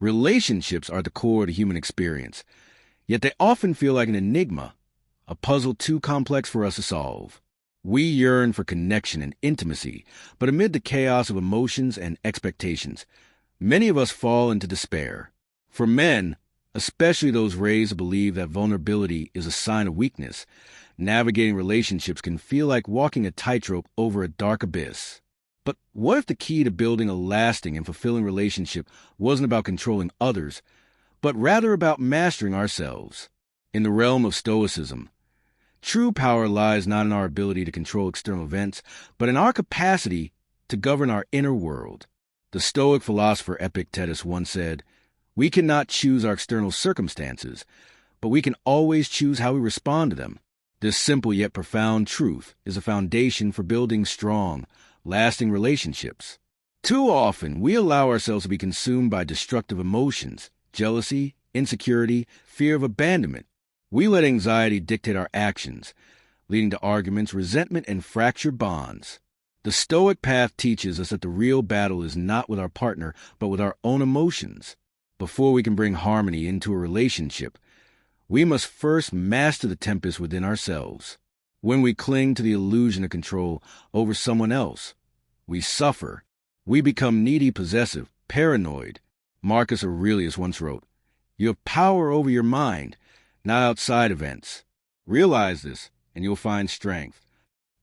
Relationships are the core of the human experience, yet they often feel like an enigma, a puzzle too complex for us to solve. We yearn for connection and intimacy, but amid the chaos of emotions and expectations, many of us fall into despair. For men, especially those raised to believe that vulnerability is a sign of weakness, navigating relationships can feel like walking a tightrope over a dark abyss. But what if the key to building a lasting and fulfilling relationship wasn't about controlling others, but rather about mastering ourselves? In the realm of Stoicism, true power lies not in our ability to control external events, but in our capacity to govern our inner world. The Stoic philosopher Epictetus once said, "We cannot choose our external circumstances, but we can always choose how we respond to them." This simple yet profound truth is a foundation for building strong, lasting relationships. Too often, we allow ourselves to be consumed by destructive emotions, jealousy, insecurity, fear of abandonment. We let anxiety dictate our actions, leading to arguments, resentment, and fractured bonds. The Stoic path teaches us that the real battle is not with our partner, but with our own emotions. Before we can bring harmony into a relationship, we must first master the tempest within ourselves. When we cling to the illusion of control over someone else, we suffer. We become needy, possessive, paranoid. Marcus Aurelius once wrote, "You have power over your mind, not outside events. Realize this, and you'll find strength."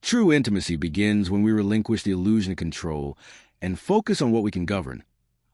True intimacy begins when we relinquish the illusion of control and focus on what we can govern: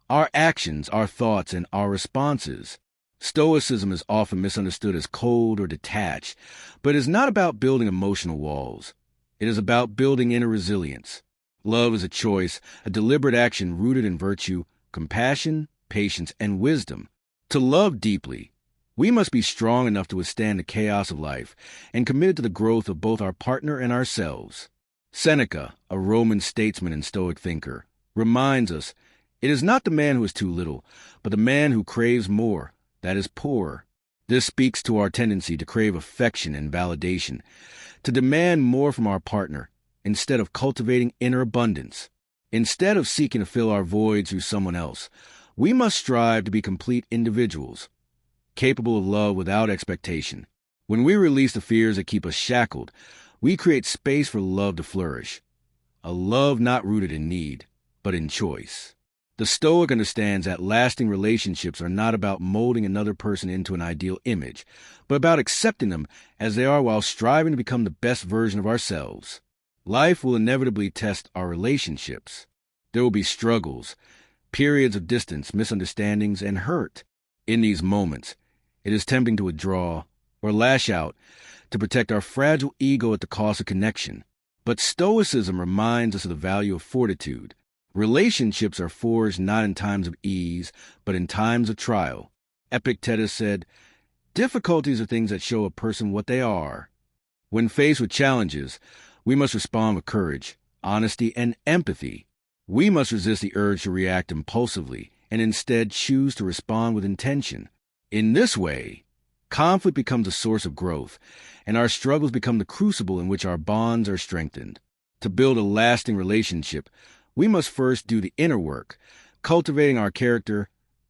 our actions, our thoughts, and our responses. Stoicism is often misunderstood as cold or detached, but it is not about building emotional walls. It is about building inner resilience. Love is a choice, a deliberate action rooted in virtue, compassion, patience, and wisdom. To love deeply, we must be strong enough to withstand the chaos of life and committed to the growth of both our partner and ourselves. Seneca, a Roman statesman and Stoic thinker, reminds us, "It is not the man who is too little, but the man who craves more, that is poor." This speaks to our tendency to crave affection and validation, to demand more from our partner, instead of cultivating inner abundance. Instead of seeking to fill our voids through someone else, we must strive to be complete individuals, capable of love without expectation. When we release the fears that keep us shackled, we create space for love to flourish, a love not rooted in need, but in choice. The Stoic understands that lasting relationships are not about molding another person into an ideal image, but about accepting them as they are while striving to become the best version of ourselves. Life will inevitably test our relationships. There will be struggles, periods of distance, misunderstandings, and hurt. In these moments, it is tempting to withdraw or lash out to protect our fragile ego at the cost of connection. But Stoicism reminds us of the value of fortitude. Relationships are forged not in times of ease, but in times of trial. Epictetus said, "Difficulties are things that show a person what they are." When faced with challenges, we must respond with courage, honesty, and empathy. We must resist the urge to react impulsively and instead choose to respond with intention. In this way, conflict becomes a source of growth, and our struggles become the crucible in which our bonds are strengthened. To build a lasting relationship, we must first do the inner work, cultivating our character,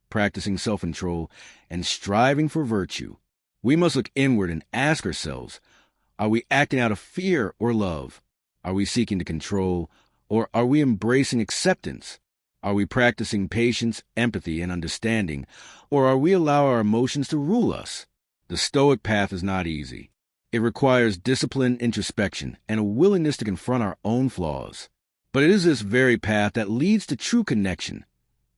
practicing self-control, and striving for virtue. We must look inward and ask ourselves, are we acting out of fear or love? Are we seeking to control, or are we embracing acceptance? Are we practicing patience, empathy, and understanding, or are we allowing our emotions to rule us? The Stoic path is not easy. It requires disciplined introspection and a willingness to confront our own flaws. But it is this very path that leads to true connection.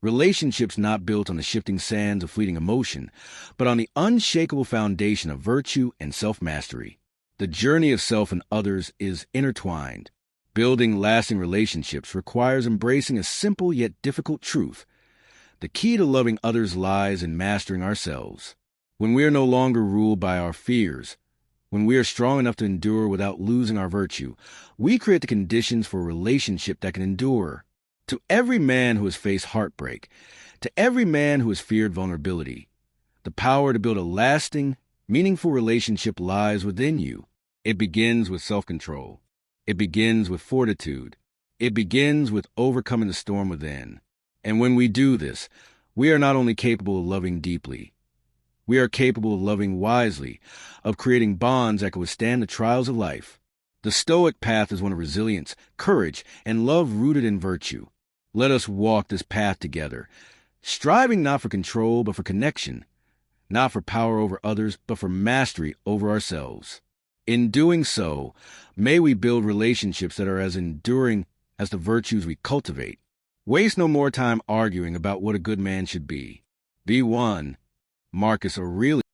Relationships not built on the shifting sands of fleeting emotion, but on the unshakable foundation of virtue and self-mastery. The journey of self and others is intertwined. Building lasting relationships requires embracing a simple yet difficult truth. The key to loving others lies in mastering ourselves. When we are no longer ruled by our fears, when we are strong enough to endure without losing our virtue, we create the conditions for a relationship that can endure. To every man who has faced heartbreak, to every man who has feared vulnerability, the power to build a lasting, meaningful relationship lies within you. It begins with self-control. It begins with fortitude. It begins with overcoming the storm within. And when we do this, We are not only capable of loving deeply, we are capable of loving wisely, of creating bonds that can withstand the trials of life. The Stoic path is one of resilience, courage, and love rooted in virtue. Let us walk this path together, striving not for control, but for connection, not for power over others, but for mastery over ourselves. In doing so, may we build relationships that are as enduring as the virtues we cultivate. Waste no more time arguing about what a good man should be. Be one, Marcus Aurelius.